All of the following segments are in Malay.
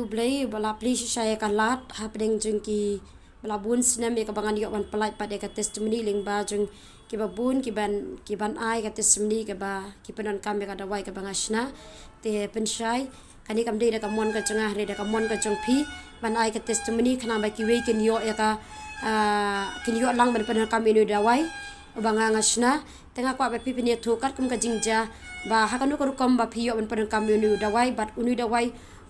blay bala please saya kalat hapdeng jengki bala bun snam ya kabangan yo wan pelait pada ka testimony ling ba jeng ki babun ki ban ai ka testimony ka ba ki penon kam ka dawai ka bangasna te penshai kani kam de ka mon ka changa re da ka mon ka jong phi ban ai ka testimony khana ba ki we kin yo ya ka kin yo lang ban penon kam inu dawai banga ngasna tengah kwa ba pipi ne thukat kum ka jingja ba hakanu ko kom ba phi yo ban penon kam inu dawai bat unu dawai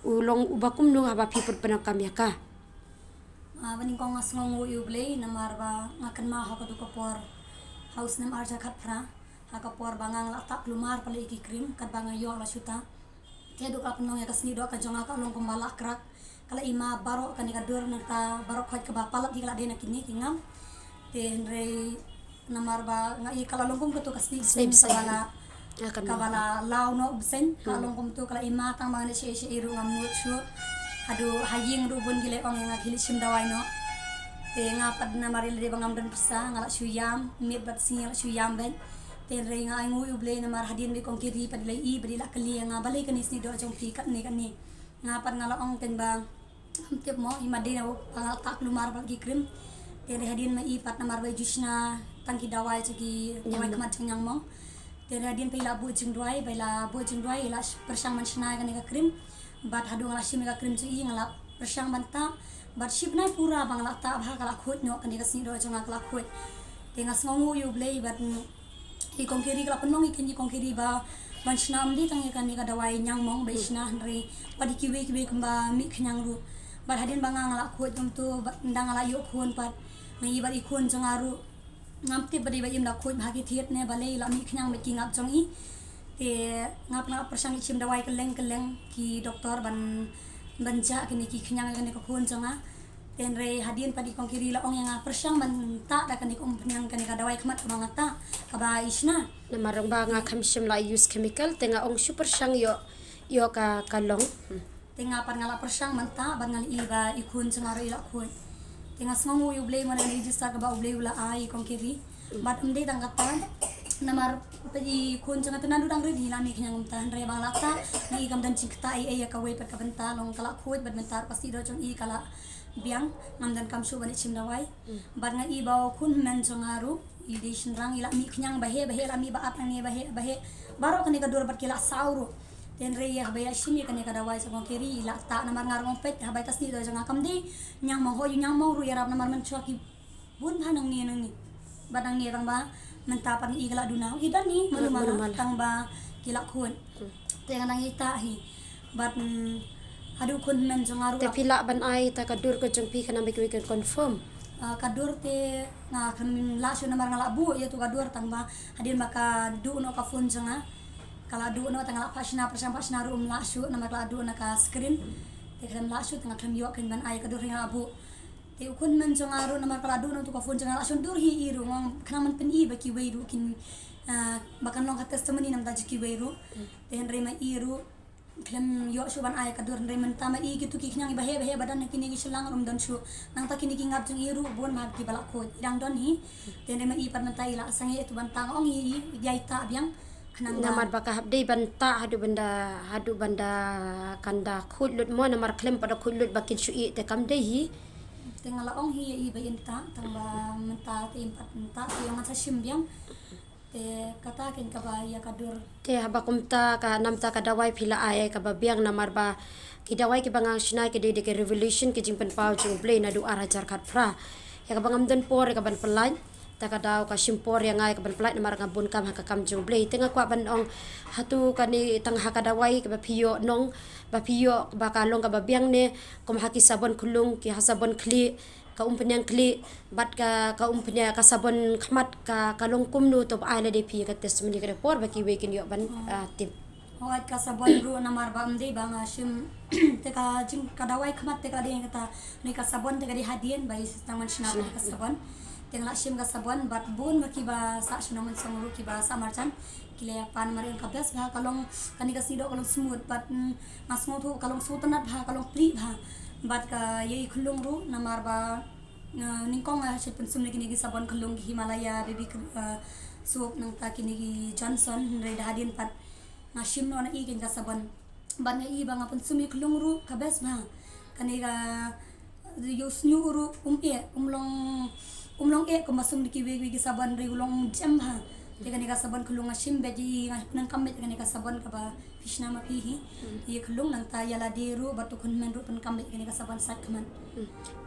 ulong ubakum nu haba piput penang kami ka baning kong ngasngong yu blay namar ba ngakan ma hakadu kapor house nam arja khat phra hakapor bangang la tak lumar pale ki krim kat banga yo la suta tedu ka penong ya kasni do ka jonga ka long kumbala krak kala ima baro kan ka dur na ta baro khat ka ba palat di kala de na kini kingam te henry namar ba ngai kala long kum ka to kasni same sabala kabala law no bsen kalong kum tu kala ima tang mang she iru ngam ngut shu adu haying ru bun gile ong nga khili sim dawai no te nga pad na maril re bangam dan pisa ngala shu yam mit bat sing shu yam ben te re nga ngu yu ble na mar hadin bi kong kiri pad le i bri la kali nga balai kan isni do jong pi kat ni nga pad ngala ong ten ba tip mo imade na pangal tak lumar ba gi krim te re hadin ma i pat na mar ba jusna tangki dawai chagi dawai khamat chang mo Tera din pila bu jingduai ila persang mansna kan ka krim bat hadu ngala sim ka krim chu i ngala persang banta bat ship nai pura bangla ta bha kala khot no kan ka sin do jonga kala khot te ngas ngongu yu blei bat i kongkiri kala penong i kinji kongkiri ba mansna amdi tang kan ka dawai nyang mong baisna re padi kiwe kamba mi khnyang ru bat hadin banga ngala khot tum tu ndang ngala yo khon pat ngai bat i khon jonga ru ngamti bari ba imda khoi bhagi thiet ne balei la mi khnyang me king up jongi te ngap na persang chim dawai keleng ki doktor banja kini ki khnyang ne ko khon jonga ten re hadin padi kong kiri la ong yang persang ban ta da kan ko khnyang kan ka dawai khmat mangata ka ba isna na marang ba nga khamsim la use chemical tenga ong super sang yo ka kalong tenga pan ngala persang manta ban ngali iba ikhun jonga re la khoi Tengah semua yu blay mana ni jista ka ba blay ula ai kong kiri bat amde tang kata namar pedi kun janga tenan dudang re dina mi khnyang tan re bang lata ni gam dan cikta ai ka we per ka benta long kala khoi bat mentar pasti do jong i kala biang nam dan kam su bani chim dawai bat nga i baw kun men jongaru i de shinrang ila mi khnyang bahe la mi ba apang ni bahe baro kan ka dur bat kila sauru ten re ya baya shimi kan ka dawai sa kong kiri ila ta namar ngarong pet ha tas ni do janga kam de nyang mo ho nyang mo ru yarap namar men chuaki bun thanang ni badang ni rang ba mentapan igala duna hidan ni malu tang ba kila khun te nang ita hi bat adu kun men jongaru te pila ban ai ta kadur ko jong pi kana be we can confirm kadur te nga kam la shu namar ngala bu ya tu kadur tang ba hadin maka du no ka fun jonga kala du no tangala pasna rum la shu namar la du na ka screen te kam la shu tang kam yo kan ban ai kadur nga bu te kun men jongaru namar kala du no tu ka fun jonga la shu dur hi iru ngam kana man pen i ba ki we ru kin bakan long ka testimony nam da ki we ru te henry ma iru klem yo shu ban ai kadur henry man tama i gitu ki knyang bahe badan kini ki selang rum dan shu nang ta kini ki ngap jong iru bon ma ki bala ko idang don hi te henry ma i pan tai la sange tu ban tang ong hi yai ta biang namar baka habdei banta hadu banda kanda khudlut mo namar klem pada khudlut bakin shui te kam dei hi tengala ong hi i bayin ta tangba menta te impat menta yang sa simbiang te kata ken ka ba ya kadur te habakum ta ka namta ka dawai phila ai ka babiang namar ba ki dawai ki bangang shnai ke de ke revolution ki jingpan pau jung play na du arajar khat fra ya ka bangam dan por ka ban pelai taka daw ka simpor yang ay kaban flight na marang bun kam haka kam jong blay tenga kwa ban ong hatu kani tang haka dawai ka bapiyo nong bapiyo bakalong ka babiang ne kum haki sabon kulung ki hasabon kli ka umpenyang kli bat ka umpenya ka sabon khmat ka kalong kumnu to ala de pi ka testimony ka por baki wekin yo ban tip Hoat ka sabon ru namar ba amde banga sim teka jing ka dawai khmat teka de kata ni ka sabon teka di hadien bai sistang man shna ka sabon tengla sim ka sabon bat bun baki ba sa shnaman samuru ki ba samarchan kile pan marin ka bes ba kalong kani ka sido kalong smooth bat masmo thu kalong sutanat ba kalong pli ba bat ka yei khulung ru namar ba ningkong sipun sumne kini ki sabon khulung Himalaya baby soap nang ta kini ki Johnson re hadien pat masim no na ikin ka sabon ban i banga pun sumi khulung ru ka bes ba kaniga yo snyuru umlong ko masum dikiwi saban regulong jam ha te kaniga saban kulung asim beji nan kambet kaniga saban ka ba fishna ma pihi ye kulung nang ta yala deru batu kun men ru pen kambet kaniga saban sak kaman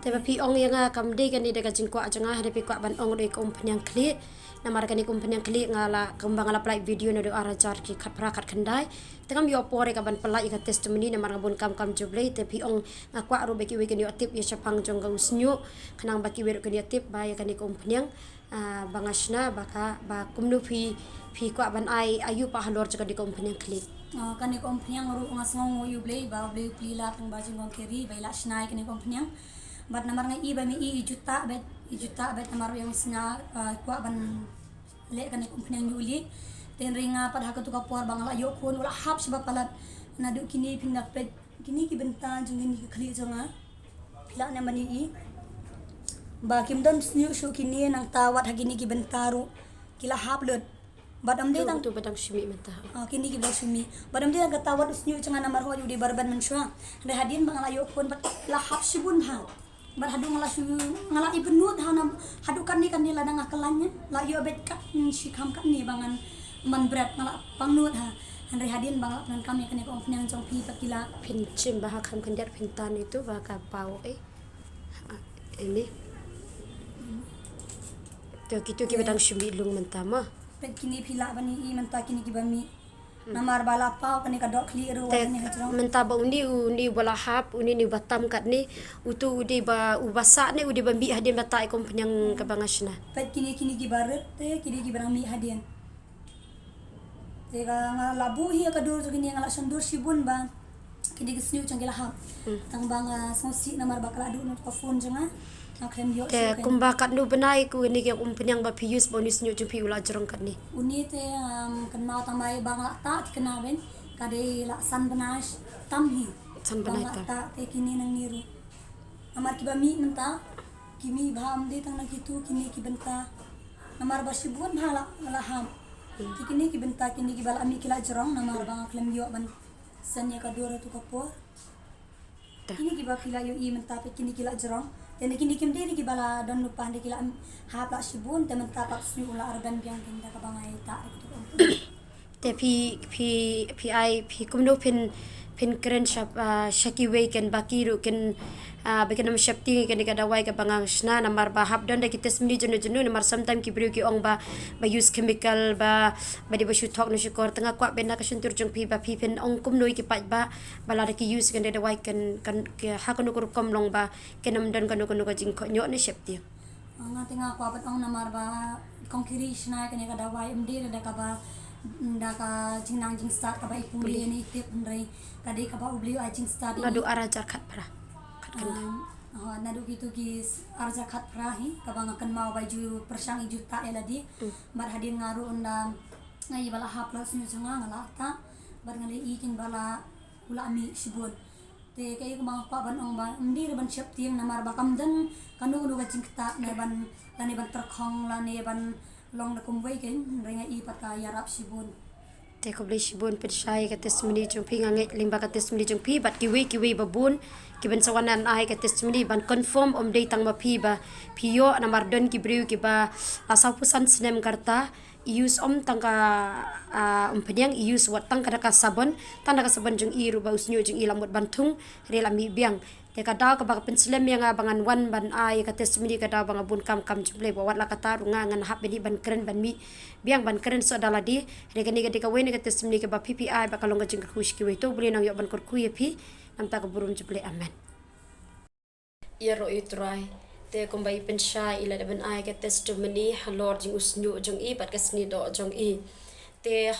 te ba pi ong yang kamde kani daga jingkwa janga hade pi kwa ban ong doi kompanyang kli namar kani kompanyang kli ngala kembang ngala play video no do arajar ki khat khandai tengam yo pore ka ban pelai ka testimony namar ngabun kam jublei te pi ong ngakwa ru beki we kani atip ya sapang jong ga usnyu kanang baki we kani atip ba ya kani kompanyang bangashna baka ba kumnu phi kwa ban ayu pa halor jaga di kompanyang kli kani kompanyang ru ngasngong yu blei ba blei plila tang bajing ngong keri ba ila snai kani kompanyang bat namar ngai ba mi juta bet namar yang sna kwa ban le kani kompanyang yuli ten ringa pad haka tu kapor bangala yo kon wala hap sebab palat nadu kini pindak pet kini ki benta jungin ki khali jonga pila na mani ba kimdon snu shu kini nang tawat hagini ki bentaru kila hap lut badam de tang tu badang shimi menta kini ki basumi badam de ga tawat snu jonga namar ho yudi barban menswa re hadin bangala yo kon bat la hap sibun ha bar hadu ngala ibnut hanam hadu kan ni la nang akalannya la yo bet kat shikam kan ni bangan man berat ngala pangnut ha andre hadin bang nan kami kani ko ong jong pi pakila pincim bah kam kandiat pintan itu bah kapau ini to kitu ki badang shumi lung mentama pet kini pila bani I menta kini ki bami namar bala pau kani ka dok kli ru ni ka menta ba uni bola hap uni ni batam kat ni utu udi ba ubasa ni udi bambi hadin batai kompanyang kabangasna pet kini ki baret te kini ki barang mi hadin tega ngalabu hi ka dur kini ngala sandur sibun ba kini gisnu changgila hap tang banga sosi namar bakala adu not ka phone janga akham yo te kumbakat nu benai ku ni ke kompanyang ba pius bonus nyu jupi ula jorong kat ni uni te kenal tamai bangla ta kenal ben kade la san benas tamhi san benai ta te kini nang niru amar ki ba mi menta kimi bham de tang na kitu kini ki benta namar ba sibun bhala la ham kini ki benta kini ki bala ami kila jorong namar bang klem yo ban sanya ka dora tu kapor kini ki ba kila yo I menta pe kini kila jorong dan kini kim de ki bala don lupa de kila ha pa sibun te menta pa su ula arban biang kinda ka bangai ta te pi kumno pin keren shaki way ken bakiru ken bekenam shapti ken kada wai ka bangang shna namar ba hab don da kites mini jenu namar sometime ki brio ki ong ba use chemical ba di ba shoot talk no shikor tanga kwa ben na ka shentur jong pi pin ong kumno ki pa ba bala da ki use ken da wai kan ha kono ko kom long ba kenam don kono ka jing ko nyo ne shapti nga tinga kwa pat ong namar ba kongkiri shna ken kada wai mde da ka ba ndaka jinang jing start ka ba ipuli ni tip ndrai kadi ka ba ubli I jing start nadu arajar khat para nadu gitu ki arja khat pra hi ka ba ngakan mau baju persang juta eladi bar hadin ngaru unda ngai bala ha plus ni janga ngala ta bar ngali I kin bala ula ami sibun te kay ko mga pa ban ong ba ndi ban shop tiang namar ba kamdan kanu nu ga jing ta ne ban terkhong la ne ban long na kumway ken renga I pata yarap sibun te ko bli sibun pet shai ka testimony jong pi ngange limba ka testimony jong pi bat kiwi babun kiben sawanan ai ka testimony ban confirm om dei tang ma pi ba piyo namar don ki briu ki ba asau pusan snem karta use om tangka penyang use wat tang ka sabon tanda ka sabon jong I ru ba usnyu jong I lamut bantung rela mi biang te kada ka ba penslem yang bangan wan ban ai ka testimony kada bang bun kam jumble ba wat la kata runga ngan hap bedi ban keren ban mi biang ban keren so dala di re ka ni ka wen ka testimony ka ba PPI ba kalong ka jing khush ki we to beli nang yo ban kor kuye pi nam ta ka burun jumble amen ya ro itrai te kumbai pensha ila ban ai ka testimony halor jing usnyu jong I bat ka sni do jong I te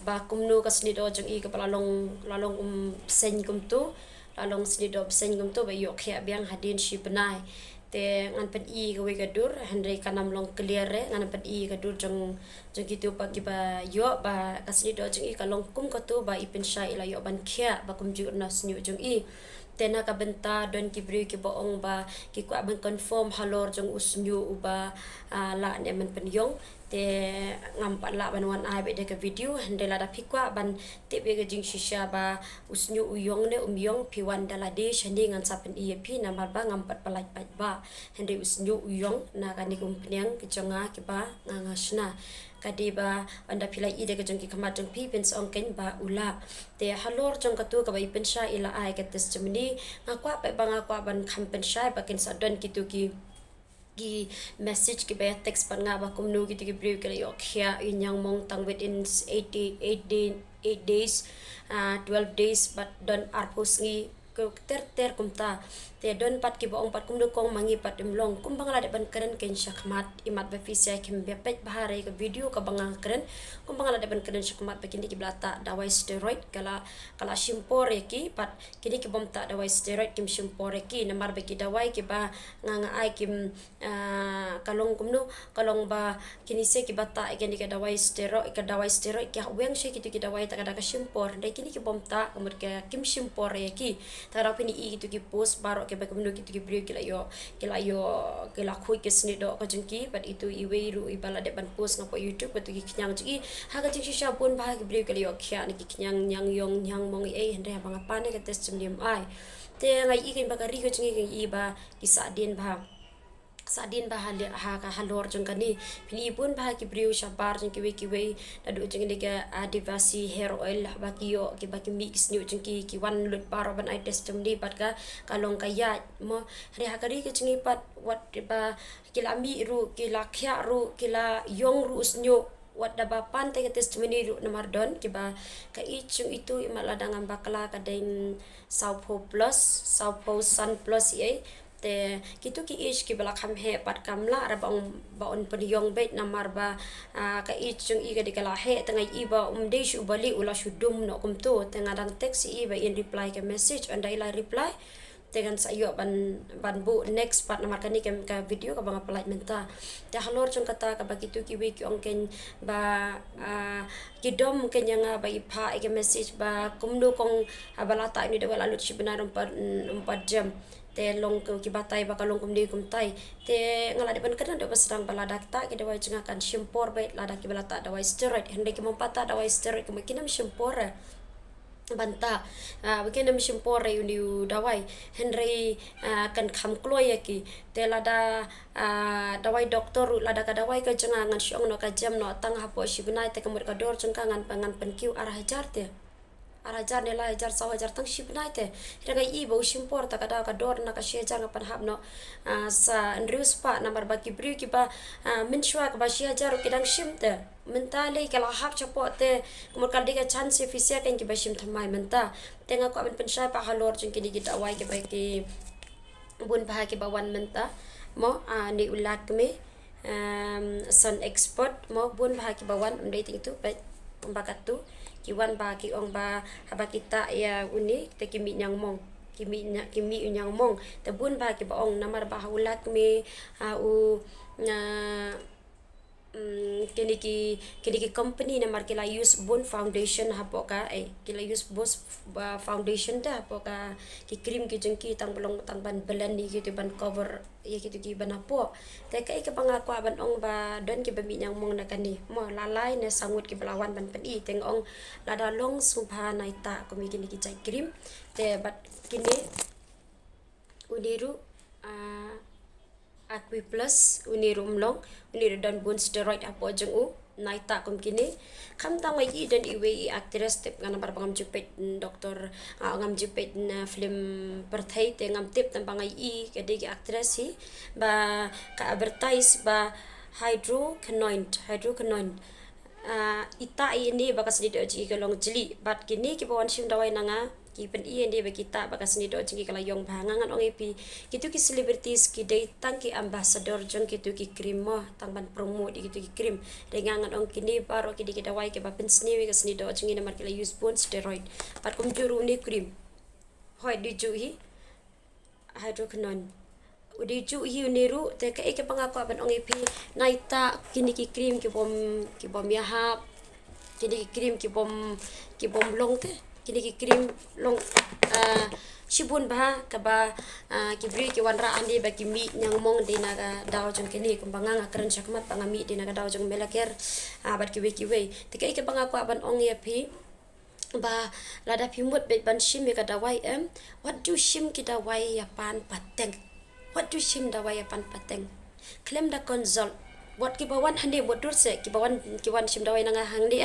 ba kumnu ka sni do jong I ka lalong sen kum tu lalong sni do sen kum tu ba yo khia biang hadin shi benai te ngan pen I ka we ka dur handre kanam long clear re ngan pen I ka dur jong gitu pa ki ba yo ba ka sni do jong I ka long kum ka tu ba I pensha ila yo ban khia ba kum ju na sni jong I tena ka benta don ki bri ki boong ba ki kwa ben confirm halor jong usnyu uba la ne men penyong te ngampat la ban wan ai be de ka video hande la da pikwa ban te be ga jing shisha ba usnyu uyong ne umyong pi wan dala de shandi ngan sapen ie pi na mar ba ngampat palai pat ba hande usnyu uyong na ka ni kumpnyang ki jonga ki ba ngashna kadiba anda pilai ide ke jengki kamat jeng pi pens ongken ba ula te halor jong katu ka bai pensha ila ai ke testimony ngakwa pe bang akwa ban kham pensha ba ken sa don kitu ki message ki ba text pan nga ba kumnu kitu ki brief ke yo khia inyang mong tang within 8 days 12 days but don arpus ngi ter kumta te don pat ki baong pat kum kong mangi pat imlong kum bangala de ban keren ken shakmat imat ba fisia kim be pet bahare ka video ka banga keren kum bangala de ban keren shakmat ba kini ki blata dawai steroid kala shimpore ki pat kini ki bomta dawai steroid kim shimpore ki namar ba ki dawai ki ba nga ai kim kalong kalong ba kini se ki bata kini ka dawai steroid ki weng she ki dawai ta ka shimpor dai kini ki bomta kamur ka kim shimpore ki tara pini i gitu ki post baro ke bakumno gitu ki brio kila khui ke sni do ka jengki but itu iwe ru ibala de ban post ngapo YouTube ko ki knyang ji ha ka jingsi sha pun ba ki brio kila yo khya ni ki knyang nyang yong nyang mong e hende ba ngapa ne ka test dim ai te ngai i kin ba ka ri ko jingi i ba ki sa din ba sadin bah ha ka halor jeng kani pini pun bah ki brio shabar jeng ki we da do jeng de ka adivasi hair oil ba ki yo ki ba ki mix ni jeng ki wan lut baro ban I test jeng di pat ka kalong ka ya mo re ha kari ki jeng pat wat ba ki la mi ru ki la khya ru ki la yong ru usnyo wat da ba pan te testimony ru namar don ki ba ka ichung itu imala dangan bakla ka den Southpo Sun Plus ye te kitu ki ish ki bala kham he pat kamla ra baon penyong bet namar ba ka ichung i ga dikala he tanga i ba de shu bali ula shudum no kum to tanga dang text i ba in reply ke message and I reply dengan sayo ban bu next part namar kani ka video ka bang apply menta te halor chung kata ka bagitu ki we ki ongken ba kidom mungkin yang ba ipa ke message ba kumdo kong balata ini de wala lut benar 4 jam te long ki batai ba kalong kum di kum tai te ngala de ban kan de sedang balada ta ki de wai chinga kan shimpor ba lada ki balata da wai steroid hende ki mompata da wai steroid ki makinam shimpor banta bikin shimpor uni dawai henry kan kham kloy ki te lada dawai doktor lada ka dawai ka jenga ngan syong no ka jam no tang hapo shibnai te kamur ka dor jengka ngan pangan penkiu arah jar te arajar nela jar sawajar tang shibnai te rega i bo shimpor ta kada ka dor na ka shejar ngapan habno sa andrews pa namar baki bri ki ba min shwa ka ba shejar ki dang shimte mentale kala hap chapo te kumur kal diga chance fisia kan ki ba shim thamai menta tenga ko ben pensai pa halor jeng ki digi dawai ki ba ki bun ba ki ba wan menta mo ni ulak me son expert mo bun ba ki ba wan dating tu ba bakat tu kiwan ba ki ong ba haba kita ya uni te kimi nyang mong kimi nyang mong te bun ba ki ba ong namar ba ulat me u kini ki company namar kila use bun foundation hapo ka kila use bus foundation da hapo ka ki cream ki jengki tang belong tang ban blend ni gitu ban cover ya gitu ki ban apo te kai ka pangako ban ong ba don ki ba mi nyang mong na kani mo lalai na sangut ki belawan ban pen i teng ong lada long subha naita ko mi kini ki chai cream te bat kini uniru Aqui Plus uniru mlong uniru dan bun steroid apo jeng u naita kum kini kam tang ai dan iwe actress tip ngana par pangam jupet doktor ngam jupet na film perthai te ngam tip tam pangai i kede ki actress hi ba ka advertise ba hydroquinone ita ini bakas ni doji kalong jeli bat kini ki bawan sim dawai nanga ki pen i ende ba kita bakas ni doji kala yong bangangan ong epi kitu ki celebrities ki dai tang ki ambassador jong kitu ki cream mo tang ban promote kitu ki cream dengangan ong kini baro ki dawai ke ba pen sni we ka sni doji ni mar kala use bone steroid pat kum juru ni cream hoi di ju hi hydroquinone udi ju hi uniru te ka ke pangako ban ong epi naita kini ki cream ki bom yahap kini ki cream ki bom long te kini ki krim long shibun bah ka ba ki bri ki wanra andi ba ki mi nyang mong di naga daw jong kini kumbanga ngakren syakmat pangami di naga daw jong melaker bat ki we tikai ke banga kwa ban ong ya phi ba lada phimut be ban shim ka dawai what do shim ki dawai ya pan pateng what do shim dawai ya pan pateng claim da consult what ki bawan hande motor se ki bawan shim dawai nanga hangdi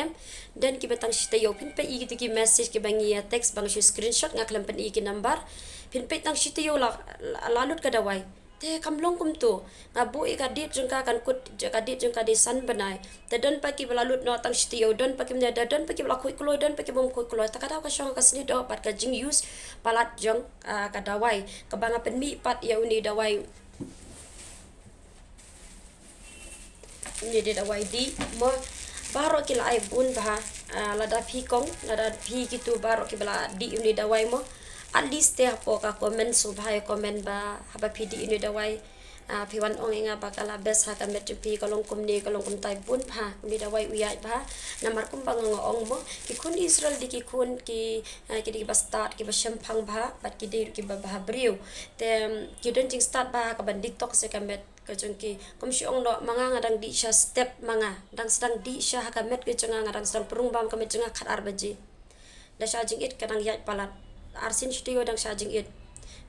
dan ki betang shita yo pin pe i ki message ki bangi ya text bang shi screenshot ngaklam pen i ki number pin pe tang shita yo lalut ka dawai te kamlong kum tu ngabu i ka dit jung ka kan kut ka dit jung ka di san banai te don pa ki lalut no tang shita yo don pa ki mnya don pa ki la khoi kloi don pa ki bom khoi kloi ta ka daw ka shong ka sni do pat ka jing use palat jong ka dawai ka banga pen mi pat ya uni dawai ni de dawai di mo baro ki la ai bun bah lada phi kong lada phi ki tu baro ki bala di uni dawai mo at least te po ka comment so bhai comment ba haba phi di uni dawai phi wan ong inga bakala bes ha ka met pi kalong kum tai bun pha uni dawai uyai ba namar kum bang ong mo ki kun Israel di ki kun ki di ba start ki ba shemphang ba bat ki di ki ba briu te ki don jing start ba ka ban detox se ka met ka jong ki kom shi ong no manga ngadang di sha step manga dang sedang di sha ha ka met ke jonga ngadang sedang perung bam ka met jonga khat ar baji da sha jing it kadang yai palat arsin studio dang sha jing it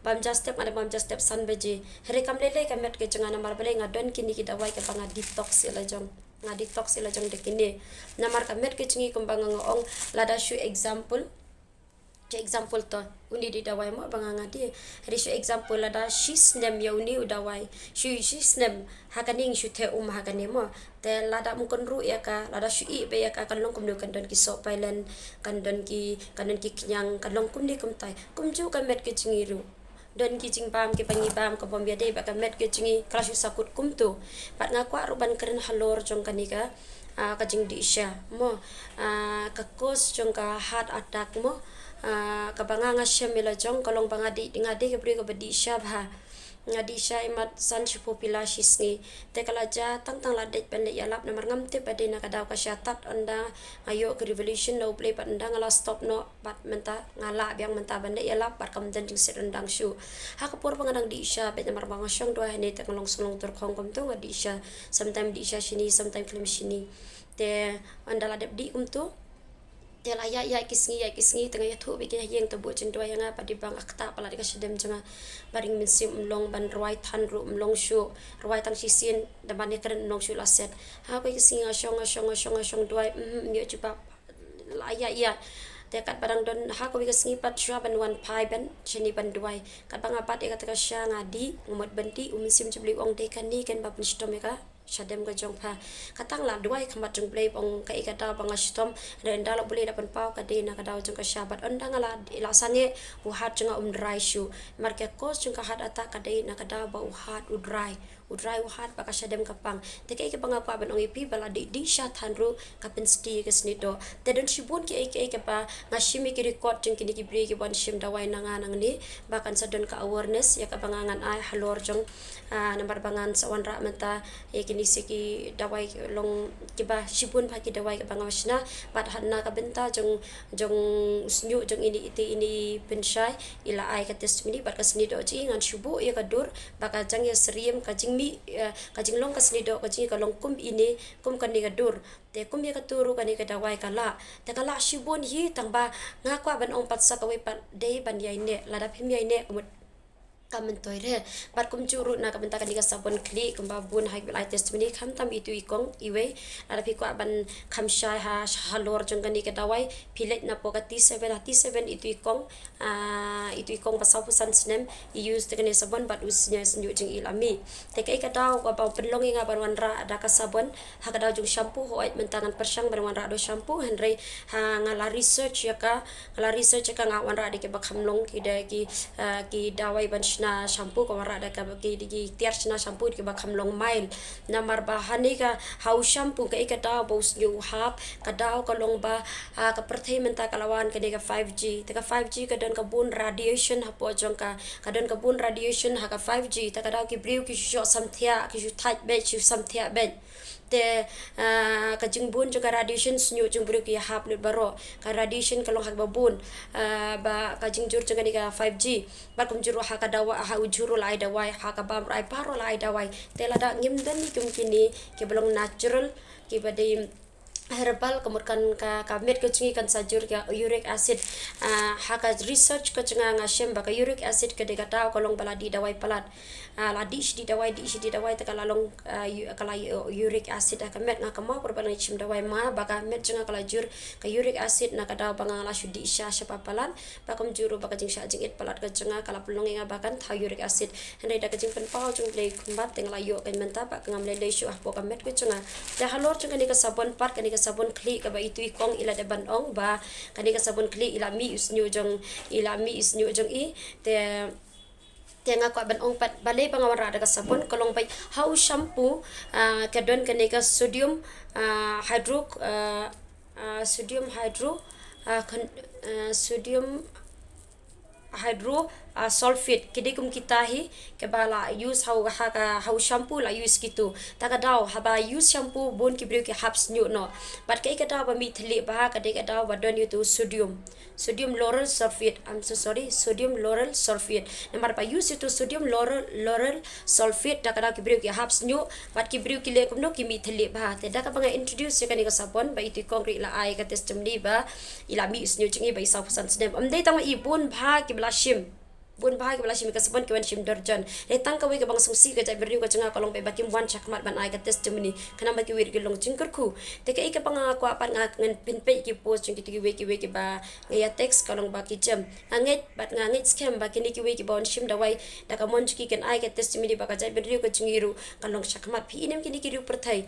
bam just step ada bam just step san baji here kam lele ka met ke jonga namar bale ngadon kini ki dawai ka banga detox ila jong nga detox ila jong de kini namar ka met ke chingi kum banga ong lada shu example to uni di dawai mo banga ngadi hari shu example lada shi snem ya uni udawai shi snem hakaning shu the hakane mo te lada mungkon ru ya ka lada shu I be ya ka kan long kum kan don ki so pailen kan don ki kyang kan long kum ni kum tai kum ju ka met ke chingi ru don ki jing bam ki pangi bam ka bom ya de ba ka met ke chingi kala shu sakut kum tu pat ngakwa ruban keren halor jong kanika ka jing di sha mo ka kos jong ka heart attack mo kabanga nga shamila jong kalong bangadi ngadi ke pri ka badi shabha ngadi sha imat san shi popula shisni te kala ja tang la det pen ya lap namar ngam te pade na kadaw ka syatat anda ayo ke revolution no play pat anda ngala stop no pat menta ngala biang menta bande ya lap pat kam jan jing sit andang shu ha ka por bangadang di sha be namar bang syong do hene te kalong sulong tur khong kom tu ngadi sha sometime di sha shini sometime klim shini te anda la dep di tu tela ya kisngi tengah ya thu bikin yang tu buat cendua yang apa di bang akta pala di kasedem cuma baring minsim long ban ruai than ru long shu ruai tang sisin dan ban keren long shu laset ha ko kisngi ngashong duai ni cuba la ya dekat barang don ha ko kisngi pat shua ban wan pai ban cheni ban duai kat bang apa de kata sya ngadi ngomot benti minsim cebli ong de kan ni kan bab nistom ka shadem ga jong pha katang la duai khamat jong play ong ka ikata bang ashtom dan dalo boleh dapat pau ka de na ka daw jong ka syabat ondang la ilasane uhat jong dry shu marke kos jong ka hat ata ka de na ka daw ba uhat udrai uhat ba ka shadem ka pang te ka bang apa ban ong ipi bala di sha thanru ka pen sti ka snido te don shibun ki ka pa ngashimi ki record jong ki ki bri ki ban shim dawai nanga nang ni bahkan sadon ka awareness ya ka bangangan ai halor jong nambar bangan sawan ra menta kini siki dawai long kiba shibun pa ki dawai ka bangawasna pat hanna ka benta jong snyu jong ini penshai ila ai ka testimony bat ka snido chi ngan shubu ya ka dur baka jang ya seriem ka jing mi ka jing long ka snido ka jing ka long kum ini kum kan ni ka dur te kum ya ka turu kan ni ka dawai kala te kala shibun hi tangba ngakwa ban ong pat sa ka we pat dei ban yai ne lada phim yai ne kamen toire bat kum curu na kabenta kan diga sabon kli kumba bun hai bilai testimony kham tam itu ikong iwe ada pi ko ban kham shai ha halor jong kan diga dawai pilet na pokati 7 itu ikong pasau pusan snem use de kan sabon bat usnya senju jing ilami te kai ka daw ko ba penlong inga barwan ra ada ka sabon ha ka daw jong shampoo ho ait mentangan persang barwan ra do shampoo henry ha ngala research ya ka ngawan ra de ke ba khamlong ki dawai ban na shampoo ko wara da ka gi tiar na shampoo ki ba khamlong mail namar ba hani ka hau shampoo ka ikata bos new hap ka daw ka long ba ka perthai menta kalawan ka de ka 5G te ka 5G ka don ka bun radiation ha po jong ka don ka bun radiation ha ka 5G ta ka daw ki brew ki sho samthia ki shu tight be shu samthia be te kajing bun juga radiation snyu jung bru ki hap lut baro ka radiation kalong hak babun ba kajing jur juga ni ka 5G ba kum juru ha ka dawa ha ujuru lai dawai ha ka bam rai paro lai dawai te lada ngim dan ni kum kini ke belong natural ki badai herbal kemudian ka med ke cungi kan sajur ka uric acid haka research ke cenga ngasem ba ka uric acid ke de kata kolong baladi dawai palat ladi di dawai ta kalalong kala uric acid ka med nga kama perbana chim dawai ma ba ka med cenga kala jur ka uric acid na kada bangala shudi sha sha palan ba kam juru ba ka jing sha jing it palat ke cenga kala pulong nga ba kan tha uric acid hendai da ka jing pen pau jung le kumbat tengla yo kan menta ba ka ngamle le shu ah bo ka med ke cenga da halor cenga ni ka sabon pat ka sabun kli ka ba itu ikong ila de banong ba kani ka sabun kli ila mi usnyu jong i te nga kwa banong pat balay pangawara da ka sabun kolong bay how shampoo ka don kani ka sodium hydro sulfate kidi kum kita hi ke bala use how shampoo la use kitu taka daw haba use shampoo bon ki ki habs nyu no but kai ka daw ba mi thli ba ka de ka daw ba don you to sodium lauryl sulfate sodium lauryl sulfate namar pa use itu sodium lauryl sulfate taka daw ki ki habs nyu but ki ki le kum no ki mi thli ba te da ka banga introduce ka ni ka sabon ba itu concrete la ai ka testimony ba ila mi usnyu chingi ba isa pusan snem amdei tang ibun ba ki blashim bun bahai ke belashim ka sabon ke wan shim darjan letang ka we ka bang sungsi ka jai beriu ka chenga kolong be bakim wan chakmat ban ai ka testimony kana ba ki wir gelong chingker khu te ka ika pang ko apan nga ngen pin pe ki post chung ki we ki ba ya text kolong ba ki jam nganget bat nganget scam ba ki ni ki we ki bon shim da wai da ka mon ki ken ai ka testimony ba ka jai beriu ka chingiru kolong chakmat phi inem ki ni ki ru perthai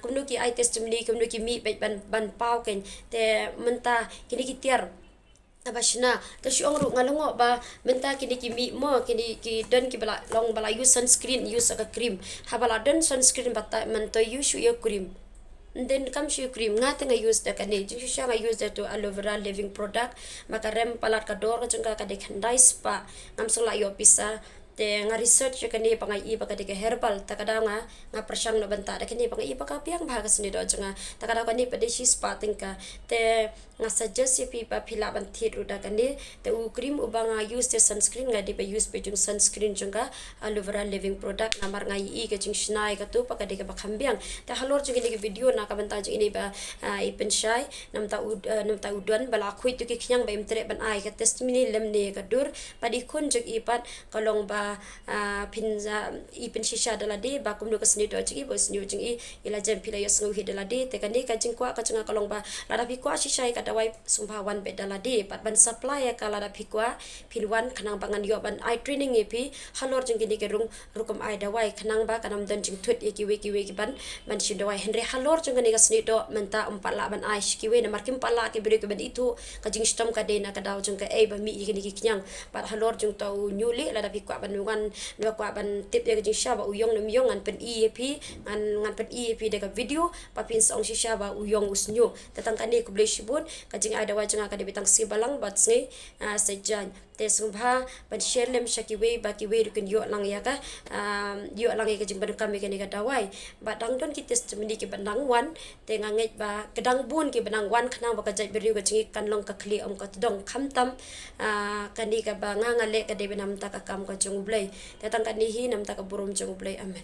kumnu ki ai testimony kumnu ki mi ban pau ken te menta ki ni ki tiar abashna ta syong ru ngalongo ba menta kini ki mi mo kini ki don ki bala long bala use sunscreen use ka cream ha bala don sunscreen bata man to use your cream then kam shu cream nga nga use da kani ju sha nga use da to aloe vera living product maka rem palat ka dor ka jengka ka de khandai spa ngam so la yo pisa te nga research ka ni pangai i baka de herbal takada nga prashang no banta da kani pangai i baka piang bhaga sini do janga takada ka ni pade shi spa tingka te nga suggest pi pa phila ban thit uda kani te u cream u banga use te sunscreen nga de pa use pe jung sunscreen janga aloe vera living product namar nga i ka jing shnai ka tu pa ka de ka khambiang te halor jing ni video na ka banta jing ni ba i pen shai namta udon bala khui tu ki khyang ba imtre ban ai ka testimony lemne ka dur padi khun jing i pat kalong ba pinza ipin shisha dala de ba kum do kasni do chi bos new jing ila jam pila yo sngu hi dala de te kani ka jing kwa ka changa kalong ba la da pi kwa shisha ka dawai sumba wan be dala de pat ban supply ka la da pi kwa pil wan khanang bangan yo ban ai training e pi halor jing ni ke rukum ai dawai khanang ba kanam dan jing thut e ki we ki ban shi dawai henry halor jing ni ka sni do menta umpala ban ai shi we na markim pala ke bire ke ban itu ka jing stom ka de na ka daw jing ka e ba mi ki ni ki kyang pat halor jing tau nyuli la da pi kwa ban wan dua kwa ban tip dia jing sha ba uyong nam yong an pen ep ngan pen ep de ka video pa pin song sha ba uyong usnyu tatang kani ku blei shibun ka jing ada wa jing ka de bitang si balang bat ngai sejan te sungba ban share lem shaki we ba ki we kun yo lang ya ka yo lang ka jing ban kam ke ni ka dawai ba dang don ki testimony ki bandang wan te nganget ba kedang bun ki bandang wan khana ba ka jai beriu ka jing kan long ka kli om ka dong kham tam kani ka ba nga ngale ka de benam ta ka kam ka jung blai tatang kani hi nam ta ka burum jung blai amen.